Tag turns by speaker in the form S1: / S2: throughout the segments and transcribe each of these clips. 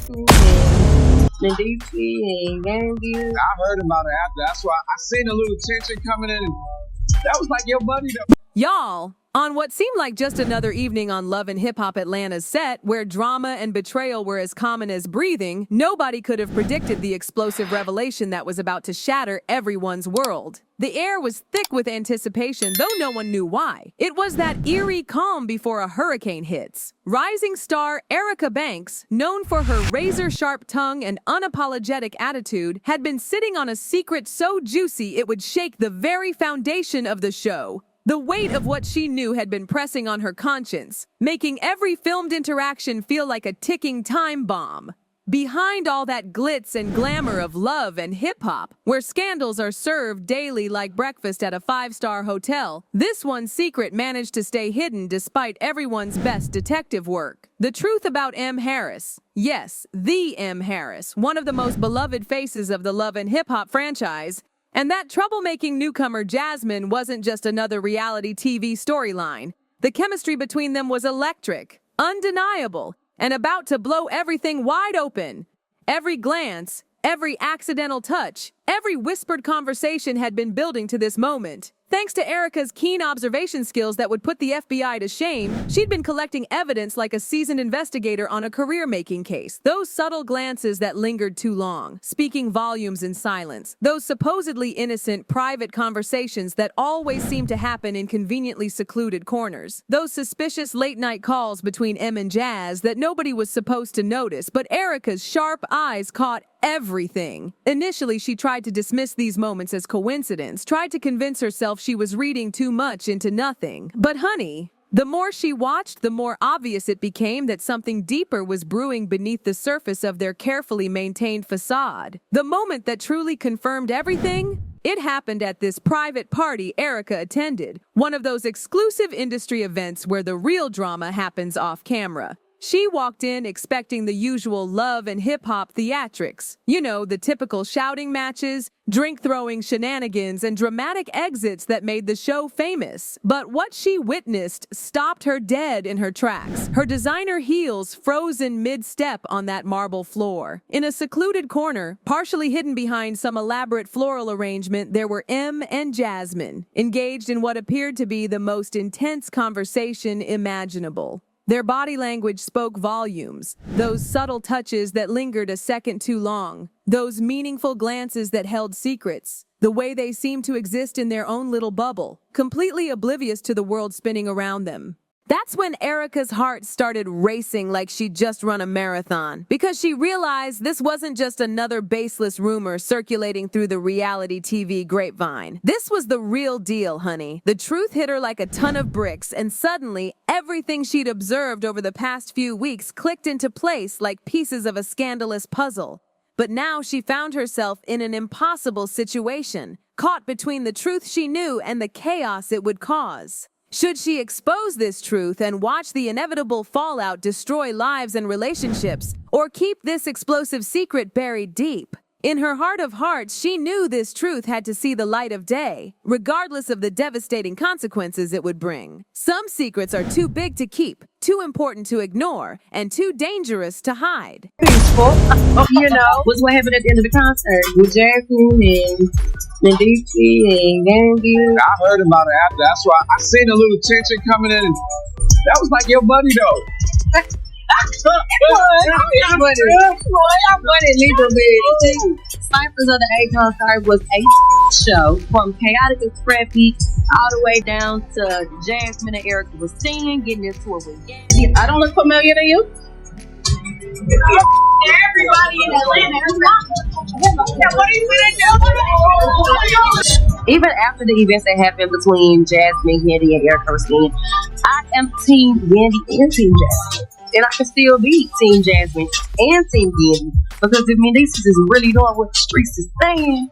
S1: Jasmine and Mendeecees and Jasmine.
S2: I heard about it after. That's why I seen a little tension coming in. That was like your buddy though.
S3: Y'all, on what seemed like just another evening on Love and Hip Hop Atlanta's set, where drama and betrayal were as common as breathing, nobody could have predicted the explosive revelation that was about to shatter everyone's world. The air was thick with anticipation, though no one knew why. It was that eerie calm before a hurricane hits. Rising star Erica Banks, known for her razor-sharp tongue and unapologetic attitude, had been sitting on a secret so juicy it would shake the very foundation of the show. The weight of what she knew had been pressing on her conscience, making every filmed interaction feel like a ticking time bomb. Behind all that glitz and glamour of love and hip-hop, where scandals are served daily like breakfast at a five-star hotel, this one secret managed to stay hidden despite everyone's best detective work. The truth about M. Harris. Yes, the M. Harris, one of the most beloved faces of the Love and Hip-Hop franchise. And that troublemaking newcomer Jasmine wasn't just another reality TV storyline. The chemistry between them was electric, undeniable, and about to blow everything wide open. Every glance, every accidental touch, every whispered conversation had been building to this moment. Thanks to Erica's keen observation skills that would put the FBI to shame, she'd been collecting evidence like a seasoned investigator on a career-making case. Those subtle glances that lingered too long, speaking volumes in silence. Those supposedly innocent, private conversations that always seemed to happen in conveniently secluded corners. Those suspicious late-night calls between M and Jazz that nobody was supposed to notice, but Erica's sharp eyes caught everything. Initially, she tried to dismiss these moments as coincidence, tried to convince herself she was reading too much into nothing. But honey, the more she watched, the more obvious it became that something deeper was brewing beneath the surface of their carefully maintained facade. The moment that truly confirmed everything? It happened at this private party Erica attended, one of those exclusive industry events where the real drama happens off camera. She walked in expecting the usual love and hip-hop theatrics. You know, the typical shouting matches, drink-throwing shenanigans, and dramatic exits that made the show famous. But what she witnessed stopped her dead in her tracks. Her designer heels frozen mid-step on that marble floor. In a secluded corner, partially hidden behind some elaborate floral arrangement, there were M and Jasmine, engaged in what appeared to be the most intense conversation imaginable. Their body language spoke volumes, those subtle touches that lingered a second too long, those meaningful glances that held secrets, the way they seemed to exist in their own little bubble, completely oblivious to the world spinning around them. That's when Erica's heart started racing like she'd just run a marathon, because she realized this wasn't just another baseless rumor circulating through the reality TV grapevine. This was the real deal, honey. The truth hit her like a ton of bricks, and suddenly, everything she'd observed over the past few weeks clicked into place like pieces of a scandalous puzzle. But now she found herself in an impossible situation, caught between the truth she knew and the chaos it would cause. Should she expose this truth and watch the inevitable fallout destroy lives and relationships, or keep this explosive secret buried deep? In her heart of hearts, she knew this truth had to see the light of day, regardless of the devastating consequences it would bring. Some secrets are too big to keep, too important to ignore, and too dangerous to hide.
S1: Peaceful, you know. What's what happened at the end of the concert with Jasmine and Mendeecees and Jasmine?
S2: I heard about it after. That's why I seen a little tension coming in. That was like your buddy though.
S1: Y'all funny, legal bitch. Cyphers of the A concert was a show from chaotic and scrappy all the way down to Jasmine and Erica was singing, getting into it with Yandy. I don't look familiar to you? Everybody in Atlanta. What are you gonna do? Even after the events that happened between Jasmine, Yandy, and Erica was singing, I am Team Yandy and Team Jasmine. And I can still be Team Jasmine and Team Yandy. Because if Mendeecees is really doing what the streets is saying,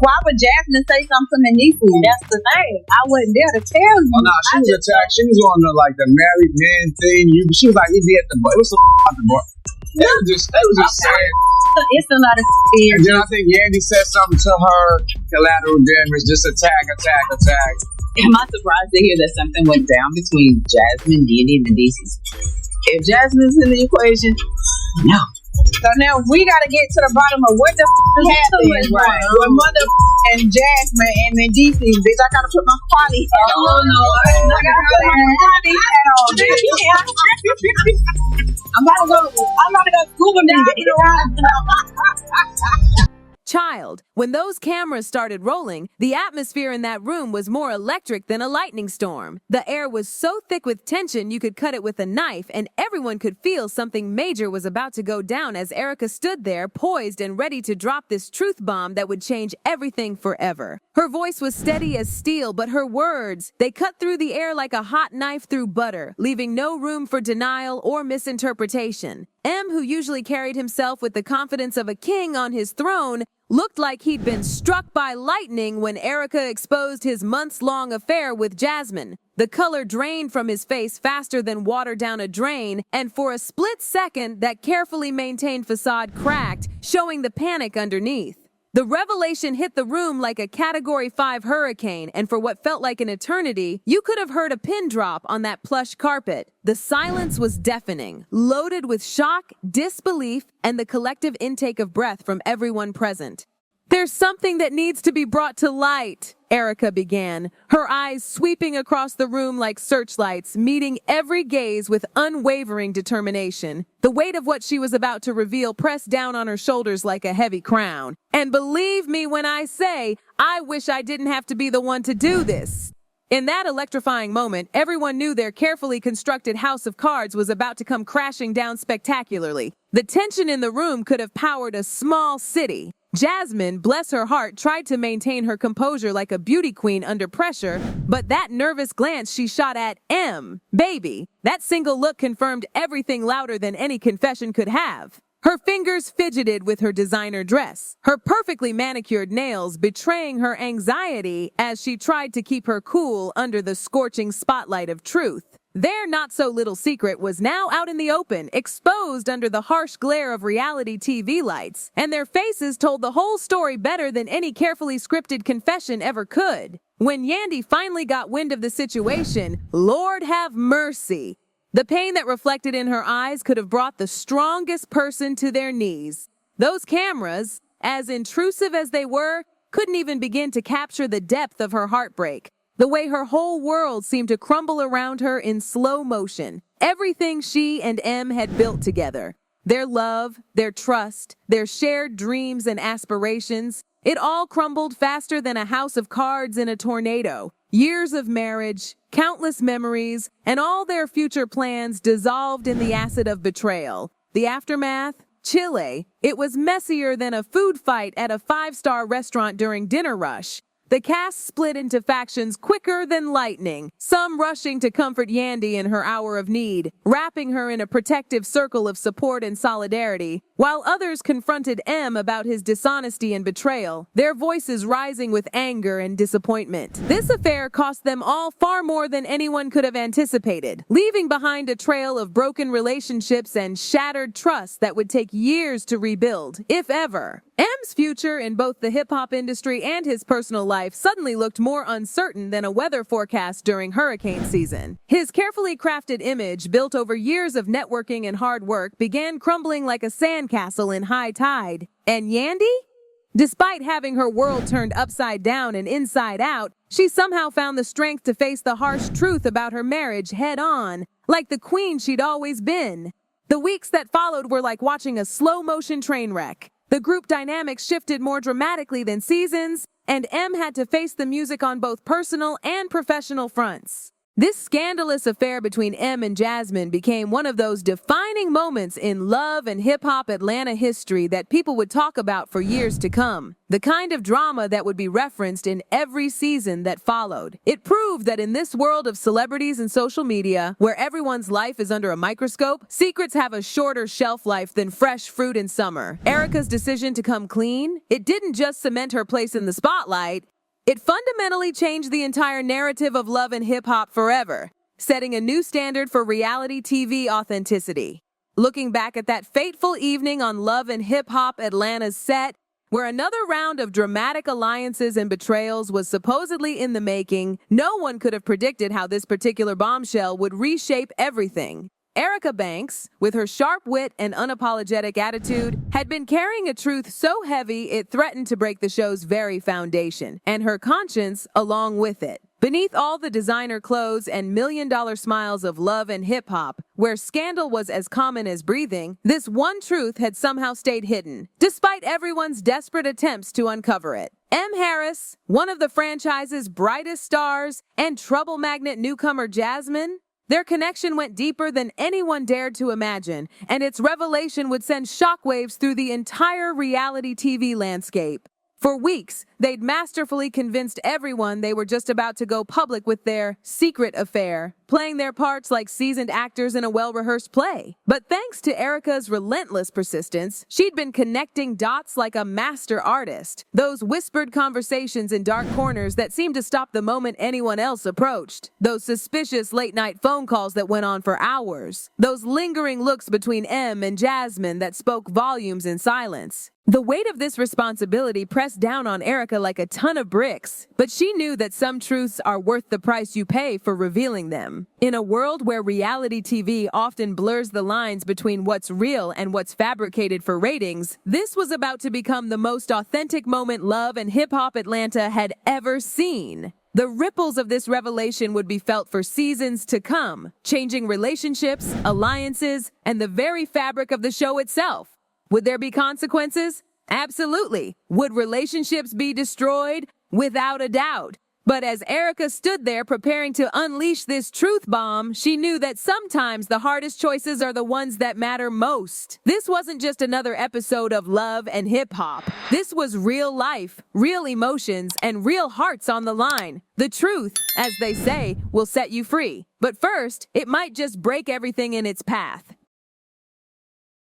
S1: why would Jasmine say something to Mendeecees? That's the thing. I wasn't there to tell you.
S2: Oh no, she was attacked. She was on the like the married man thing. She was like, we be at the bar. It was some at the bar. They were just saying.
S1: It's a lot of
S2: and then I think Yandy said something to her, collateral damage, just attack.
S4: Am I surprised to hear that something went down between Jasmine, Yandy, and Mendeecees? If Jasmine's in the equation, No.
S5: So now we gotta get to the bottom of what the happened. Right. With mother and Jasmine and Mendeecees, bitch. I gotta put my quality hat on.
S4: Oh no.
S5: I gotta put my quality hat on, bitch. I'm about to go scuba diving around.
S3: Child, when those cameras started rolling, the atmosphere in that room was more electric than a lightning storm. The air was so thick with tension you could cut it with a knife, and everyone could feel something major was about to go down as Erica stood there, poised and ready to drop this truth bomb that would change everything forever. Her voice was steady as steel, but her words, they cut through the air like a hot knife through butter, leaving no room for denial or misinterpretation. M, who usually carried himself with the confidence of a king on his throne, looked like he'd been struck by lightning when Erica exposed his months-long affair with Jasmine. The color drained from his face faster than water down a drain, and for a split second, that carefully maintained facade cracked, showing the panic underneath. The revelation hit the room like a Category 5 hurricane, and for what felt like an eternity, you could have heard a pin drop on that plush carpet. The silence was deafening, loaded with shock, disbelief, and the collective intake of breath from everyone present. "There's something that needs to be brought to light," Erica began, her eyes sweeping across the room like searchlights, meeting every gaze with unwavering determination. The weight of what she was about to reveal pressed down on her shoulders like a heavy crown. "And believe me when I say, I wish I didn't have to be the one to do this." In that electrifying moment, everyone knew their carefully constructed house of cards was about to come crashing down spectacularly. The tension in the room could have powered a small city. Jasmine, bless her heart, tried to maintain her composure like a beauty queen under pressure, but that nervous glance she shot at M, baby, that single look confirmed everything louder than any confession could have. Her fingers fidgeted with her designer dress, her perfectly manicured nails betraying her anxiety as she tried to keep her cool under the scorching spotlight of truth. Their not-so-little secret was now out in the open, exposed under the harsh glare of reality TV lights, and their faces told the whole story better than any carefully scripted confession ever could. When Yandy finally got wind of the situation, Lord have mercy. The pain that reflected in her eyes could have brought the strongest person to their knees. Those cameras, as intrusive as they were, couldn't even begin to capture the depth of her heartbreak. The way her whole world seemed to crumble around her in slow motion. Everything she and M had built together. Their love, their trust, their shared dreams and aspirations. It all crumbled faster than a house of cards in a tornado. Years of marriage, countless memories, and all their future plans dissolved in the acid of betrayal. The aftermath? Chile. It was messier than a food fight at a five-star restaurant during dinner rush. The cast split into factions quicker than lightning, some rushing to comfort Yandy in her hour of need, wrapping her in a protective circle of support and solidarity, while others confronted M about his dishonesty and betrayal, their voices rising with anger and disappointment. This affair cost them all far more than anyone could have anticipated, leaving behind a trail of broken relationships and shattered trust that would take years to rebuild, if ever. M's future in both the hip-hop industry and his personal life suddenly looked more uncertain than a weather forecast during hurricane season. His carefully crafted image, built over years of networking and hard work, began crumbling like a sandcastle in high tide. And Yandy? Despite having her world turned upside down and inside out, she somehow found the strength to face the harsh truth about her marriage head-on, like the queen she'd always been. The weeks that followed were like watching a slow-motion train wreck. The group dynamics shifted more dramatically than seasons, and M had to face the music on both personal and professional fronts. This scandalous affair between M and Jasmine became one of those defining moments in love and hip-hop Atlanta history that people would talk about for years to come. The kind of drama that would be referenced in every season that followed. It proved that in this world of celebrities and social media, where everyone's life is under a microscope, secrets have a shorter shelf life than fresh fruit in summer. Erica's decision to come clean, it didn't just cement her place in the spotlight, it fundamentally changed the entire narrative of love and hip-hop forever, setting a new standard for reality TV authenticity. Looking back at that fateful evening on Love and Hip Hop Atlanta's set, where another round of dramatic alliances and betrayals was supposedly in the making, no one could have predicted how this particular bombshell would reshape everything. Erica Banks, with her sharp wit and unapologetic attitude, had been carrying a truth so heavy it threatened to break the show's very foundation, and her conscience along with it. Beneath all the designer clothes and million-dollar smiles of love and hip-hop, where scandal was as common as breathing, this one truth had somehow stayed hidden, despite everyone's desperate attempts to uncover it. M. Harris, one of the franchise's brightest stars, and trouble magnet newcomer Jasmine, their connection went deeper than anyone dared to imagine, and its revelation would send shockwaves through the entire reality TV landscape. For weeks, they'd masterfully convinced everyone they were just about to go public with their secret affair, playing their parts like seasoned actors in a well-rehearsed play. But thanks to Erica's relentless persistence, she'd been connecting dots like a master artist. Those whispered conversations in dark corners that seemed to stop the moment anyone else approached. Those suspicious late-night phone calls that went on for hours. Those lingering looks between M and Jasmine that spoke volumes in silence. The weight of this responsibility pressed down on Erica like a ton of bricks, but she knew that some truths are worth the price you pay for revealing them. In a world where reality TV often blurs the lines between what's real and what's fabricated for ratings, this was about to become the most authentic moment Love and Hip Hop Atlanta had ever seen. The ripples of this revelation would be felt for seasons to come, changing relationships, alliances, and the very fabric of the show itself. Would there be consequences? Absolutely. Would relationships be destroyed? Without a doubt. But as Erica stood there preparing to unleash this truth bomb, she knew that sometimes the hardest choices are the ones that matter most. This wasn't just another episode of Love and Hip Hop. This was real life, real emotions, and real hearts on the line. The truth, as they say, will set you free. But first, it might just break everything in its path.